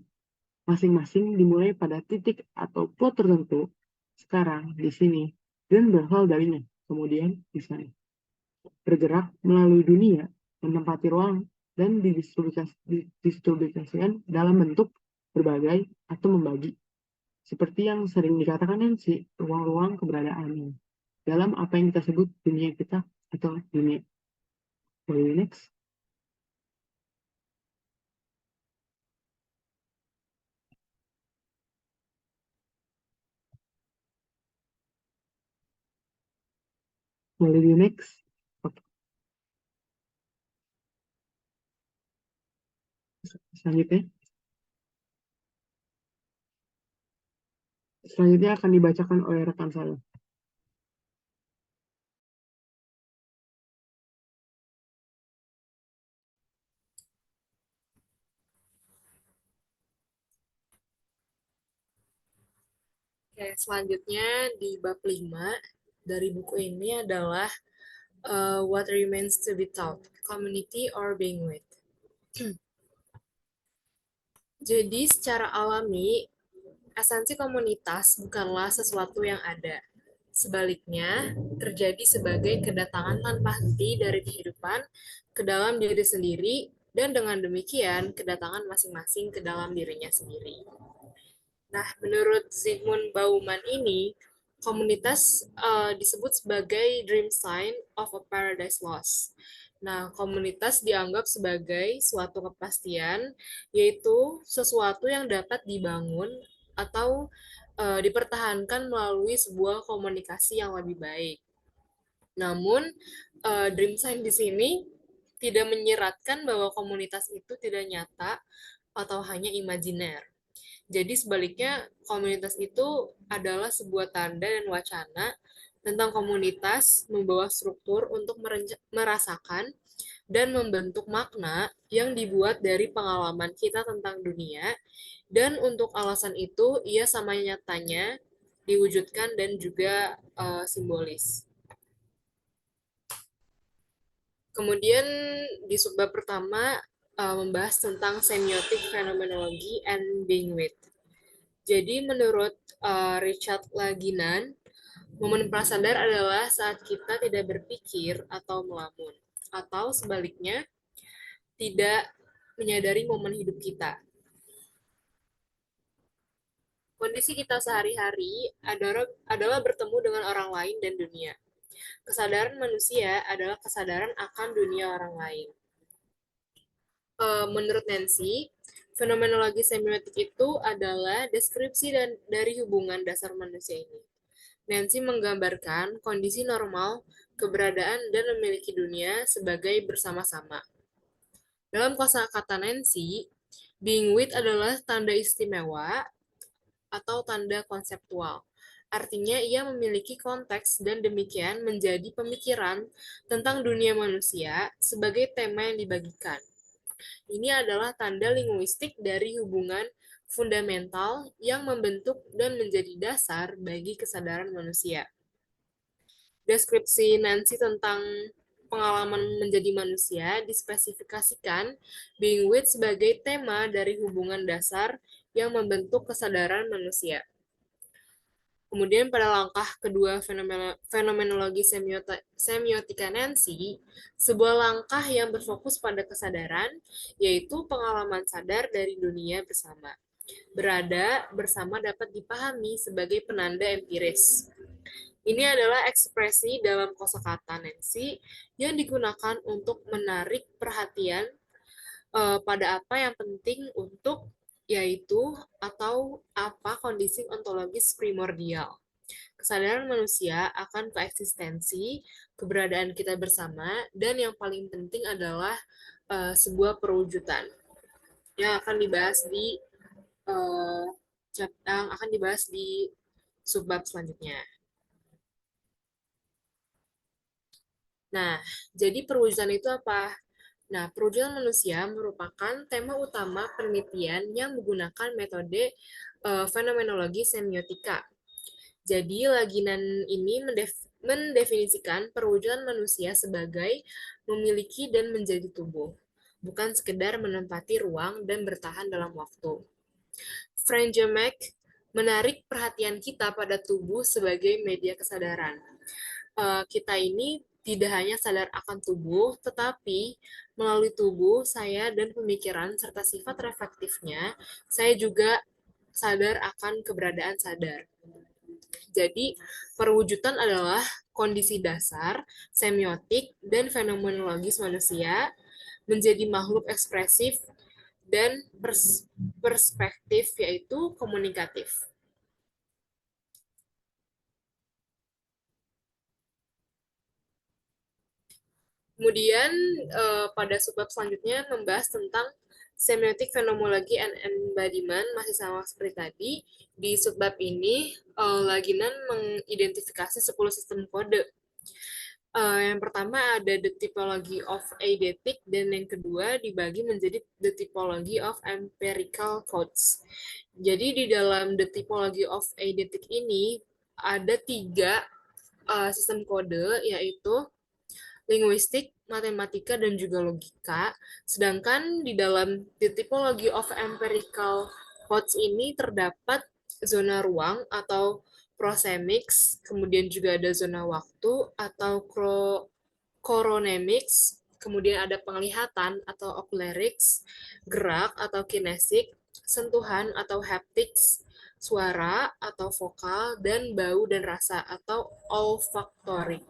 Masing-masing dimulai pada titik atau plot tertentu, sekarang, di sini, dan berasal darinya, kemudian di sana. Bergerak melalui dunia, menempati ruang, dan didistribusikan dalam bentuk berbagai atau membagi. Seperti yang sering dikatakan Nancy, ruang-ruang keberadaan dalam apa yang kita sebut dunia kita atau dunia. Boleh next. Boleh di next. Oke. Selanjutnya akan dibacakan oleh rekan saya. Oke, selanjutnya di bab 5 dari buku ini adalah What Remains to be Taught, Community or Being With. Jadi secara alami, esensi komunitas bukanlah sesuatu yang ada. Sebaliknya, terjadi sebagai kedatangan tanpa henti dari kehidupan ke dalam diri sendiri dan dengan demikian kedatangan masing-masing ke dalam dirinya sendiri. Nah, menurut Zygmunt Bauman ini, komunitas disebut sebagai dream sign of a paradise lost. Nah, komunitas dianggap sebagai suatu kepastian, yaitu sesuatu yang dapat dibangun atau dipertahankan melalui sebuah komunikasi yang lebih baik. Namun, dream sign di sini tidak menyiratkan bahwa komunitas itu tidak nyata atau hanya imajiner. Jadi sebaliknya, komunitas itu adalah sebuah tanda dan wacana tentang komunitas membawa struktur untuk merasakan dan membentuk makna yang dibuat dari pengalaman kita tentang dunia, dan untuk alasan itu ia sama nyatanya diwujudkan dan juga simbolis. Kemudian di subbab pertama membahas tentang semiotic phenomenology and being with. Jadi menurut Richard Laginan, momen prasadar adalah saat kita tidak berpikir atau melamun, atau sebaliknya tidak menyadari momen hidup kita. Kondisi kita sehari-hari adalah bertemu dengan orang lain dan dunia. Kesadaran manusia adalah kesadaran akan dunia orang lain. Menurut Nancy, fenomenologi semiotik itu adalah deskripsi dari hubungan dasar manusia ini. Nancy menggambarkan kondisi normal, keberadaan, dan memiliki dunia sebagai bersama-sama. Dalam kosakata Nancy, being with adalah tanda istimewa atau tanda konseptual. Artinya ia memiliki konteks dan demikian menjadi pemikiran tentang dunia manusia sebagai tema yang dibagikan. Ini adalah tanda linguistik dari hubungan fundamental yang membentuk dan menjadi dasar bagi kesadaran manusia. Deskripsi Nancy tentang pengalaman menjadi manusia dispesifikasikan being with sebagai tema dari hubungan dasar yang membentuk kesadaran manusia. Kemudian pada langkah kedua fenomenologi semiotika Nancy, sebuah langkah yang berfokus pada kesadaran, yaitu pengalaman sadar dari dunia bersama. Berada bersama dapat dipahami sebagai penanda empiris. Ini adalah ekspresi dalam kosakata Nancy yang digunakan untuk menarik perhatian pada apa yang penting untuk yaitu atau apa kondisi ontologis primordial. Kesadaran manusia akan koeksistensi, keberadaan kita bersama, dan yang paling penting adalah sebuah perwujudan yang akan dibahas di subbab selanjutnya. Nah, jadi perwujudan itu apa? Nah, perwujudan manusia merupakan tema utama penelitian yang menggunakan metode fenomenologi semiotika. Jadi, Laginan ini mendefinisikan perwujudan manusia sebagai memiliki dan menjadi tubuh, bukan sekedar menempati ruang dan bertahan dalam waktu. Franjemek menarik perhatian kita pada tubuh sebagai media kesadaran. Kita ini tidak hanya sadar akan tubuh, tetapi melalui tubuh, saya dan pemikiran serta sifat reflektifnya, saya juga sadar akan keberadaan sadar. Jadi, perwujudan adalah kondisi dasar, semiotik, dan fenomenologis manusia menjadi makhluk ekspresif dan perspektif, yaitu komunikatif. Kemudian pada subbab selanjutnya membahas tentang semiotic phenomenology and embodiment, masih sama seperti tadi. Di subbab ini Laginan mengidentifikasi 10 sistem kode. Yang pertama ada the typology of eidetic, dan yang kedua dibagi menjadi the typology of empirical codes. Jadi di dalam the typology of eidetic ini ada 3 sistem kode, yaitu linguistik, matematika, dan juga logika. Sedangkan di dalam the typology of empirical codes ini terdapat zona ruang atau proxemics, kemudian juga ada zona waktu atau chronemics, kemudian ada penglihatan atau ocularics, gerak atau kinesik, sentuhan atau haptics, suara atau vokal, dan bau dan rasa atau olfactory.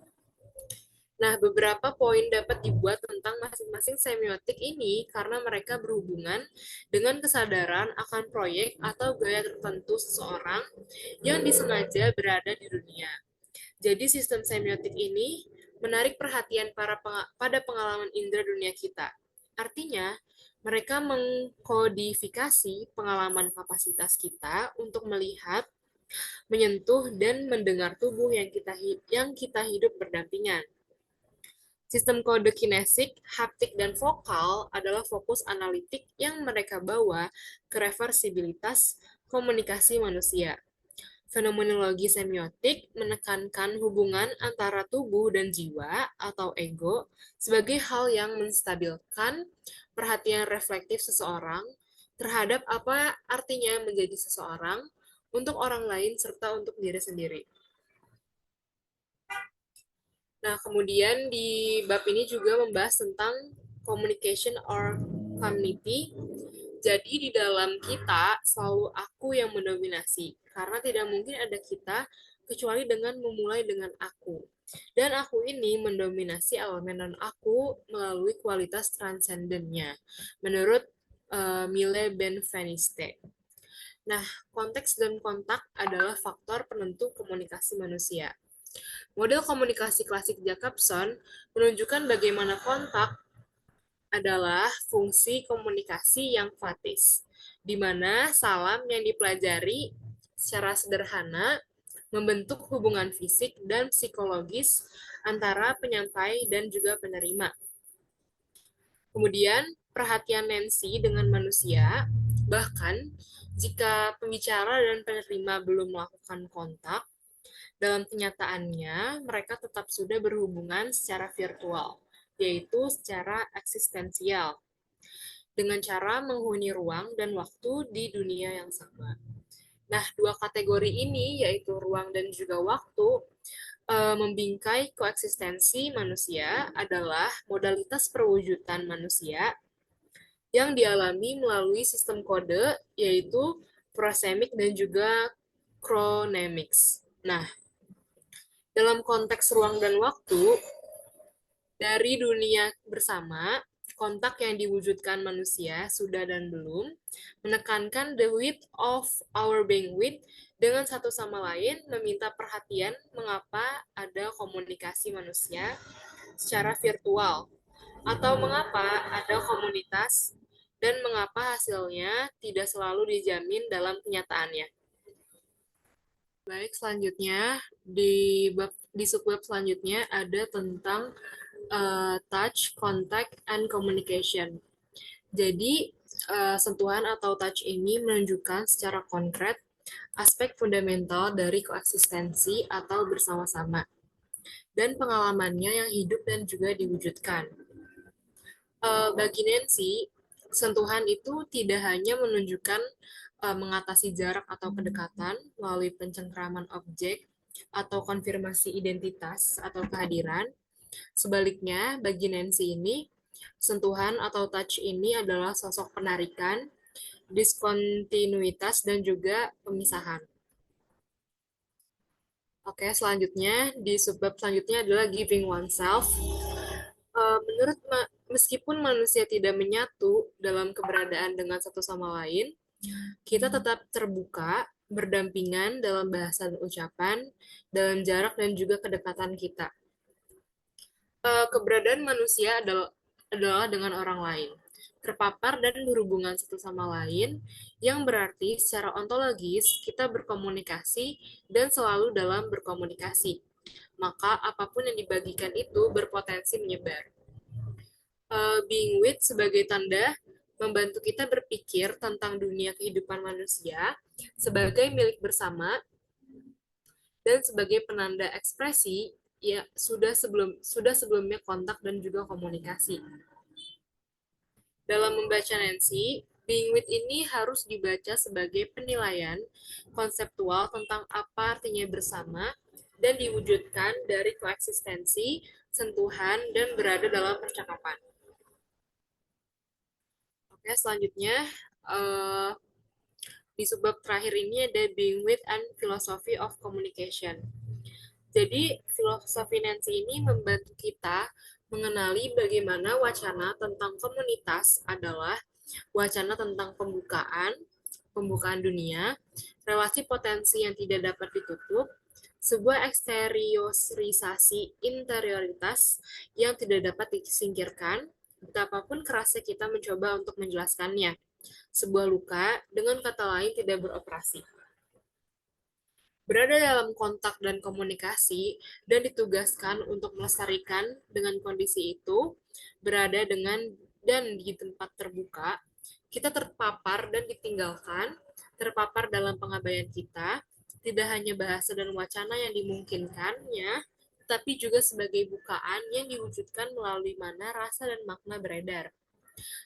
Nah, beberapa poin dapat dibuat tentang masing-masing semiotik ini karena mereka berhubungan dengan kesadaran akan proyek atau gaya tertentu seseorang yang disengaja berada di dunia. Jadi sistem semiotik ini menarik perhatian pada pengalaman indera dunia kita. Artinya, mereka mengkodifikasi pengalaman kapasitas kita untuk melihat, menyentuh, dan mendengar tubuh yang kita hidup berdampingan. Sistem kode kinesik, haptik, dan vokal adalah fokus analitik yang mereka bawa ke reversibilitas komunikasi manusia. Fenomenologi semiotik menekankan hubungan antara tubuh dan jiwa atau ego sebagai hal yang menstabilkan perhatian reflektif seseorang terhadap apa artinya menjadi seseorang untuk orang lain serta untuk diri sendiri. Nah, kemudian di bab ini juga membahas tentang communication or community. Jadi di dalam kita selalu aku yang mendominasi, karena tidak mungkin ada kita kecuali dengan memulai dengan aku. Dan aku ini mendominasi elemen non-aku melalui kualitas transendennya, menurut Mille Benveniste. Nah, konteks dan kontak adalah faktor penentu komunikasi manusia. Model komunikasi klasik Jacobson menunjukkan bagaimana kontak adalah fungsi komunikasi yang fatis, di mana salam yang dipelajari secara sederhana membentuk hubungan fisik dan psikologis antara penyampai dan juga penerima. Kemudian, perhatian Nancy dengan manusia, bahkan jika pembicara dan penerima belum melakukan kontak, dalam kenyataannya, mereka tetap sudah berhubungan secara virtual, yaitu secara eksistensial, dengan cara menghuni ruang dan waktu di dunia yang sama. Nah, dua kategori ini, yaitu ruang dan juga waktu, membingkai koeksistensi manusia adalah modalitas perwujudan manusia yang dialami melalui sistem kode, yaitu prosemik dan juga chronemics. Nah, dalam konteks ruang dan waktu, dari dunia bersama, kontak yang diwujudkan manusia, sudah dan belum, menekankan the width of our being with dengan satu sama lain, meminta perhatian mengapa ada komunikasi manusia secara virtual, atau mengapa ada komunitas, dan mengapa hasilnya tidak selalu dijamin dalam kenyataannya. Baik, selanjutnya di subbab selanjutnya ada tentang touch, contact, and communication. Jadi, sentuhan atau touch ini menunjukkan secara konkret aspek fundamental dari koeksistensi atau bersama-sama, dan pengalamannya yang hidup dan juga diwujudkan. Bagi Nancy, sentuhan itu tidak hanya menunjukkan mengatasi jarak atau kedekatan melalui pencengkraman objek atau konfirmasi identitas atau kehadiran. Sebaliknya, bagi Nancy ini, sentuhan atau touch ini adalah sosok penarikan, diskontinuitas, dan juga pemisahan. Oke, selanjutnya, di subbab selanjutnya adalah giving oneself. Meskipun manusia tidak menyatu dalam keberadaan dengan satu sama lain, kita tetap terbuka, berdampingan dalam bahasa dan ucapan, dalam jarak dan juga kedekatan kita. Keberadaan manusia adalah dengan orang lain, terpapar dan berhubungan satu sama lain, yang berarti secara ontologis kita berkomunikasi dan selalu dalam berkomunikasi. Maka apapun yang dibagikan itu berpotensi menyebar. Being with sebagai tanda membantu kita berpikir tentang dunia kehidupan manusia sebagai milik bersama dan sebagai penanda ekspresi ya sudah sebelumnya kontak dan juga komunikasi. Dalam membaca Nancy, being with ini harus dibaca sebagai penilaian konseptual tentang apa artinya bersama dan diwujudkan dari koeksistensi sentuhan, dan berada dalam percakapan. Oke, selanjutnya di subbab terakhir ini ada Being with and Philosophy of Communication. Jadi, filosofi Nancy ini membantu kita mengenali bagaimana wacana tentang komunitas adalah wacana tentang pembukaan dunia, relasi potensi yang tidak dapat ditutup, sebuah eksteriorisasi interioritas yang tidak dapat disingkirkan, betapapun kerasnya kita mencoba untuk menjelaskannya. Sebuah luka, dengan kata lain, tidak beroperasi. Berada dalam kontak dan komunikasi, dan ditugaskan untuk melestarikan dengan kondisi itu, berada dengan dan di tempat terbuka, kita terpapar dan ditinggalkan, terpapar dalam pengabaian kita, tidak hanya bahasa dan wacana yang dimungkinkannya, tetapi juga sebagai bukaan yang diwujudkan melalui mana rasa dan makna beredar.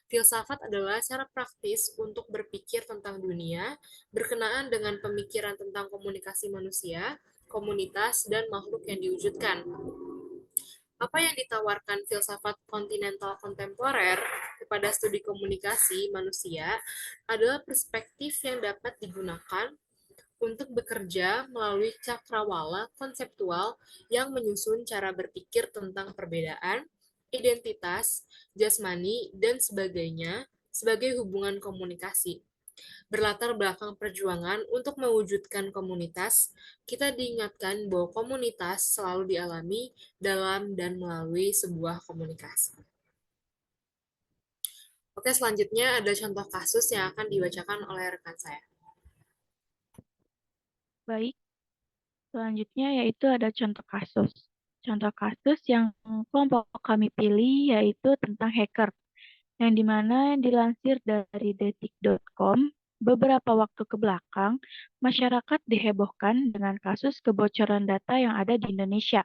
Filsafat adalah cara praktis untuk berpikir tentang dunia, berkenaan dengan pemikiran tentang komunikasi manusia, komunitas, dan makhluk yang diwujudkan. Apa yang ditawarkan filsafat kontinental kontemporer kepada studi komunikasi manusia adalah perspektif yang dapat digunakan untuk bekerja melalui cakrawala konseptual yang menyusun cara berpikir tentang perbedaan, identitas, jasmani, dan sebagainya sebagai hubungan komunikasi. Berlatar belakang perjuangan untuk mewujudkan komunitas, kita diingatkan bahwa komunitas selalu dialami dalam dan melalui sebuah komunikasi. Oke, selanjutnya ada contoh kasus yang akan dibacakan oleh rekan saya. Baik, selanjutnya yaitu ada contoh kasus. Contoh kasus yang kelompok kami pilih yaitu tentang hacker, yang dimana dilansir dari detik.com, beberapa waktu ke belakang, masyarakat dihebohkan dengan kasus kebocoran data yang ada di Indonesia.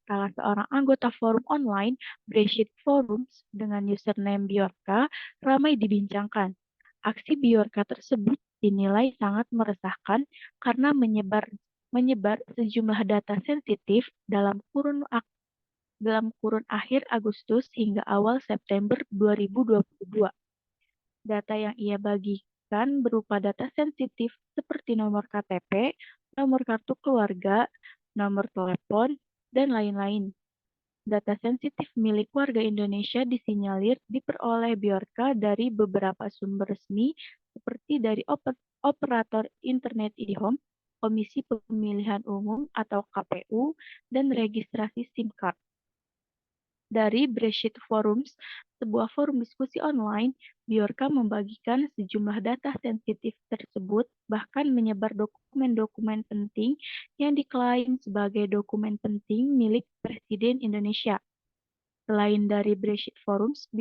Salah seorang anggota forum online, Brexit Forums, dengan username Bjorka, ramai dibincangkan. Aksi Bjorka tersebut dinilai sangat meresahkan karena menyebar sejumlah data sensitif dalam kurun akhir Agustus hingga awal September 2022. Data yang ia bagikan berupa data sensitif seperti nomor KTP, nomor kartu keluarga, nomor telepon, dan lain-lain. Data sensitif milik warga Indonesia disinyalir diperoleh Bjorka dari beberapa sumber resmi seperti dari operator internet IDHOM, Komisi Pemilihan Umum atau KPU, dan registrasi SIM card. Dari Brexit Forums, sebuah forum diskusi online, Bjorka membagikan sejumlah data sensitif tersebut, bahkan menyebar dokumen-dokumen penting yang diklaim sebagai dokumen penting milik Presiden Indonesia. Selain dari Brexit Forums,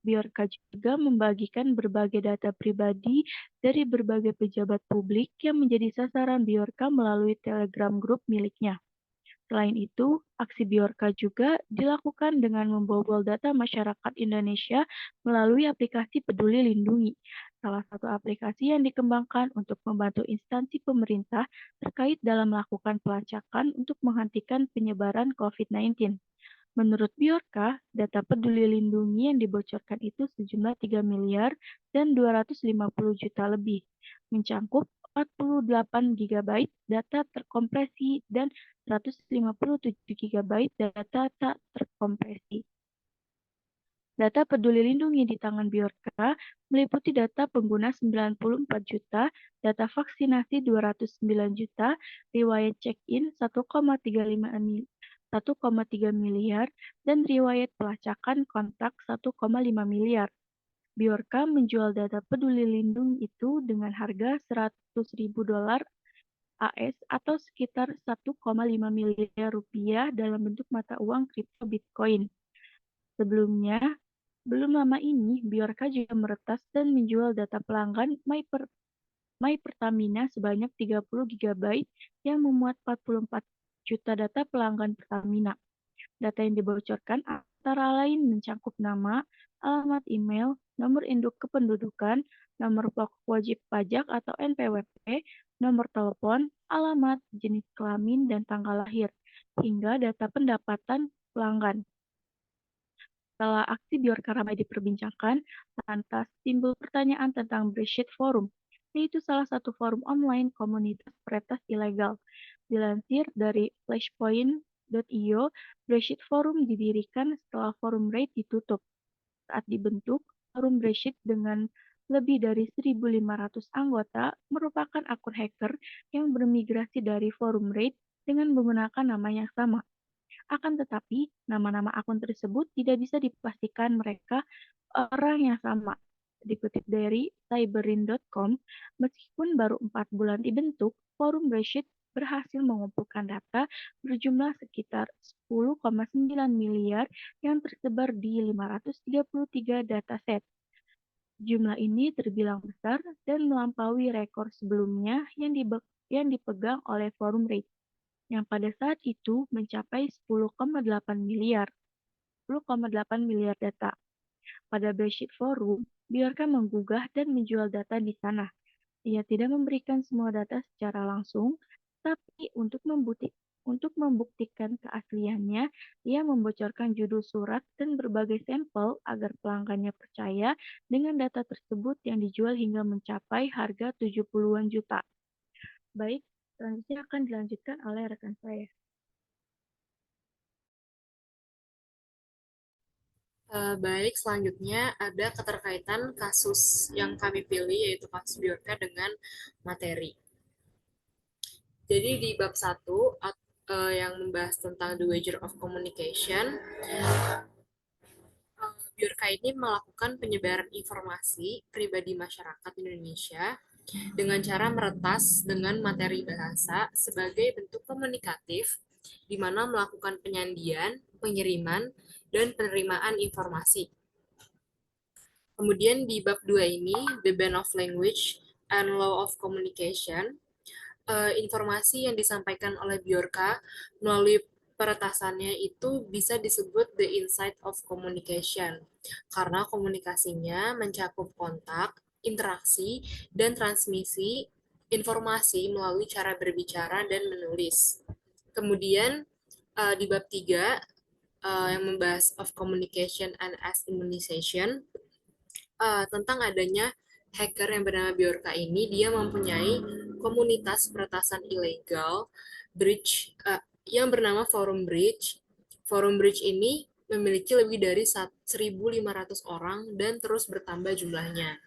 Bjorka juga membagikan berbagai data pribadi dari berbagai pejabat publik yang menjadi sasaran Bjorka melalui Telegram Group miliknya. Selain itu, aksi Bjorka juga dilakukan dengan membobol data masyarakat Indonesia melalui aplikasi Peduli Lindungi, salah satu aplikasi yang dikembangkan untuk membantu instansi pemerintah terkait dalam melakukan pelacakan untuk menghentikan penyebaran COVID-19. Menurut Bjorka, data Peduli Lindungi yang dibocorkan itu sejumlah 3 miliar dan 250 juta lebih, mencangkup 48 GB data terkompresi dan 157 GB data tak terkompresi. Data Peduli Lindungi di tangan Bjorka meliputi data pengguna 94 juta, data vaksinasi 209 juta, riwayat check-in 1,3 miliar, dan riwayat pelacakan kontak 1,5 miliar. Bjorka menjual data Peduli Lindungi itu dengan harga $100.000 AS atau sekitar 1,5 miliar rupiah dalam bentuk mata uang kripto Bitcoin. Sebelumnya, belum lama ini, Bjorka juga meretas dan menjual data pelanggan My Pertamina sebanyak 30 GB yang memuat 44 juta data pelanggan Pertamina. Data yang dibocorkan antara lain mencakup nama, alamat email, nomor induk kependudukan, nomor pokok wajib pajak atau NPWP, nomor telepon, alamat, jenis kelamin, dan tanggal lahir, hingga data pendapatan pelanggan. Setelah aksi Bjorka ramai diperbincangkan, lantas timbul pertanyaan tentang Breakit Forum, yaitu salah satu forum online komunitas peretas ilegal. Dilansir dari flashpoint.io, Breakit Forum didirikan setelah forum Raid ditutup. Saat dibentuk, forum Breakit dengan lebih dari 1.500 anggota merupakan akun hacker yang bermigrasi dari forum Raid dengan menggunakan nama yang sama. Akan tetapi, nama-nama akun tersebut tidak bisa dipastikan mereka orang yang sama. Dikutip dari cyberin.com, meskipun baru 4 bulan dibentuk, forum Breakit berhasil mengumpulkan data berjumlah sekitar 10,9 miliar yang tersebar di 533 dataset. Jumlah ini terbilang besar dan melampaui rekor sebelumnya yang dipegang oleh forum Raid, yang pada saat itu mencapai 10,8 miliar data. Pada Breakit Forum, Bjorka menggugah dan menjual data di sana. Ia tidak memberikan semua data secara langsung, tapi untuk membuktikan keasliannya, ia membocorkan judul surat dan berbagai sampel agar pelanggannya percaya dengan data tersebut yang dijual hingga mencapai harga 70-an juta. Baik, selanjutnya akan dilanjutkan oleh rekan saya. Baik, selanjutnya ada keterkaitan kasus yang kami pilih, yaitu kasus Bjorka dengan materi. Jadi di bab 1 yang membahas tentang the wager of communication, Bjorka ini melakukan penyebaran informasi pribadi masyarakat Indonesia dengan cara meretas dengan materi bahasa sebagai bentuk komunikatif, di mana melakukan penyandian, pengiriman, dan penerimaan informasi. Kemudian di bab 2 ini, The Ban of Language and Law of Communication, informasi yang disampaikan oleh Bjorka melalui peretasannya itu bisa disebut the insight of communication, karena komunikasinya mencakup kontak, interaksi, dan transmisi informasi melalui cara berbicara dan menulis. Kemudian di bab 3 yang membahas of communication and as immunization, tentang adanya hacker yang bernama Bjorka ini, dia mempunyai komunitas peretasan ilegal Bridge yang bernama Forum Bridge. Forum Bridge ini memiliki lebih dari 1.500 orang dan terus bertambah jumlahnya.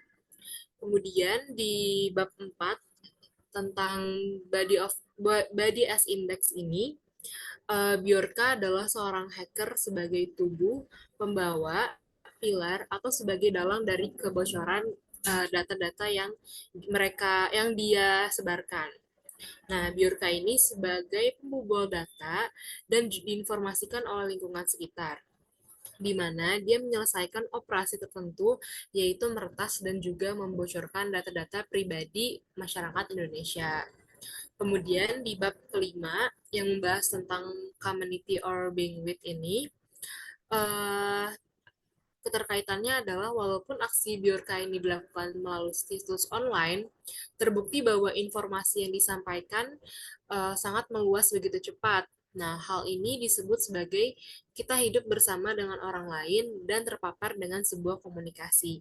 Kemudian di bab 4 tentang body as index ini, Bjorka adalah seorang hacker sebagai tubuh, pembawa, pilar, atau sebagai dalang dari kebocoran data-data yang dia sebarkan. Nah, Bjorka ini sebagai pembobol data dan diinformasikan oleh lingkungan sekitar, di mana dia menyelesaikan operasi tertentu, yaitu meretas dan juga membocorkan data-data pribadi masyarakat Indonesia. Kemudian di bab kelima yang membahas tentang community or being with ini, keterkaitannya adalah walaupun aksi Bjorka ini dilakukan melalui situs online, terbukti bahwa informasi yang disampaikan sangat meluas begitu cepat. Nah, hal ini disebut sebagai kita hidup bersama dengan orang lain dan terpapar dengan sebuah komunikasi.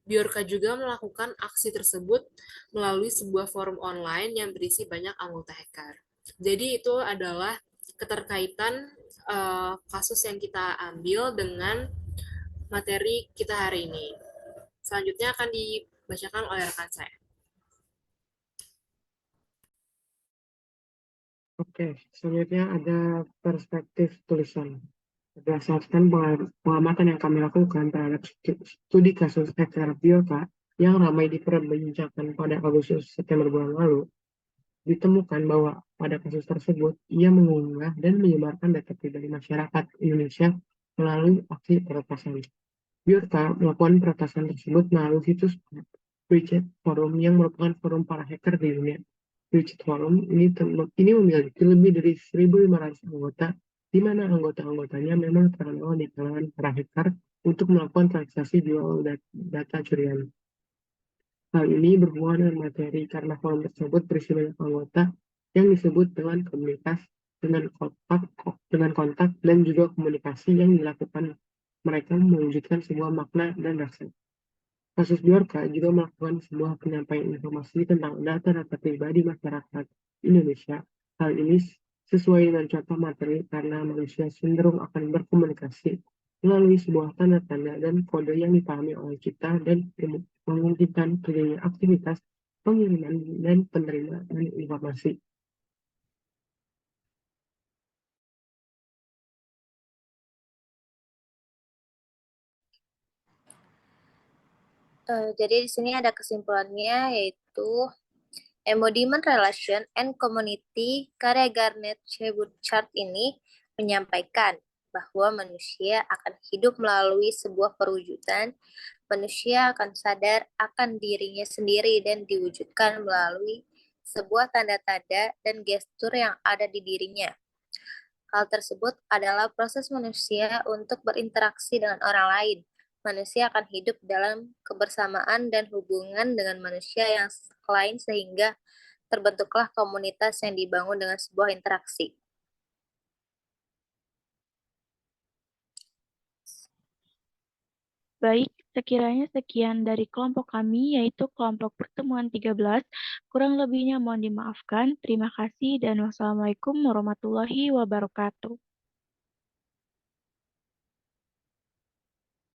Bjorka juga melakukan aksi tersebut melalui sebuah forum online yang berisi banyak anggota hacker. Jadi itu adalah keterkaitan kasus yang kita ambil dengan materi kita hari ini. Selanjutnya akan dibacakan oleh rekan saya. Oke, selanjutnya ada perspektif tulisan. Berdasarkan pengamatan yang kami lakukan terhadap studi kasus hacker Bjorka yang ramai diperbincangkan pada Agustus-September bulan lalu, ditemukan bahwa pada kasus tersebut ia mengunggah dan menyebarkan data pribadi masyarakat Indonesia melalui aksi peretasan. Bjorka melakukan peretasan tersebut melalui situs Breakit Forum yang merupakan forum para hacker di dunia. Breakit Forum ini memiliki lebih dari 1.500 anggota, di mana anggota-anggotanya memang terkenal di kalangan para hacker untuk melakukan transaksi jual data curian. Hal ini berhubungan dengan materi karena forum tersebut berisi banyak anggota yang disebut dengan komunitas dengan kontak dan juga komunikasi yang dilakukan mereka mewujudkan sebuah makna dan rasa. Kasus Bjorka juga melakukan sebuah penyampaian informasi tentang data-data pribadi masyarakat Indonesia. Hal ini sesuai dengan contoh materi karena manusia cenderung akan berkomunikasi melalui sebuah tanda-tanda dan kode yang dipahami oleh kita dan memungkinkan terjadinya aktivitas pengiriman dan penerimaan informasi. Jadi di sini ada kesimpulannya yaitu Embodiment Relation and Community karya Garnet C. Bouchard ini menyampaikan bahwa manusia akan hidup melalui sebuah perwujudan, manusia akan sadar akan dirinya sendiri dan diwujudkan melalui sebuah tanda-tanda dan gestur yang ada di dirinya. Hal tersebut adalah proses manusia untuk berinteraksi dengan orang lain. Manusia akan hidup dalam kebersamaan dan hubungan dengan manusia yang lain sehingga terbentuklah komunitas yang dibangun dengan sebuah interaksi. Baik, sekiranya sekian dari kelompok kami, yaitu kelompok pertemuan 13. Kurang lebihnya mohon dimaafkan. Terima kasih dan wassalamualaikum warahmatullahi wabarakatuh.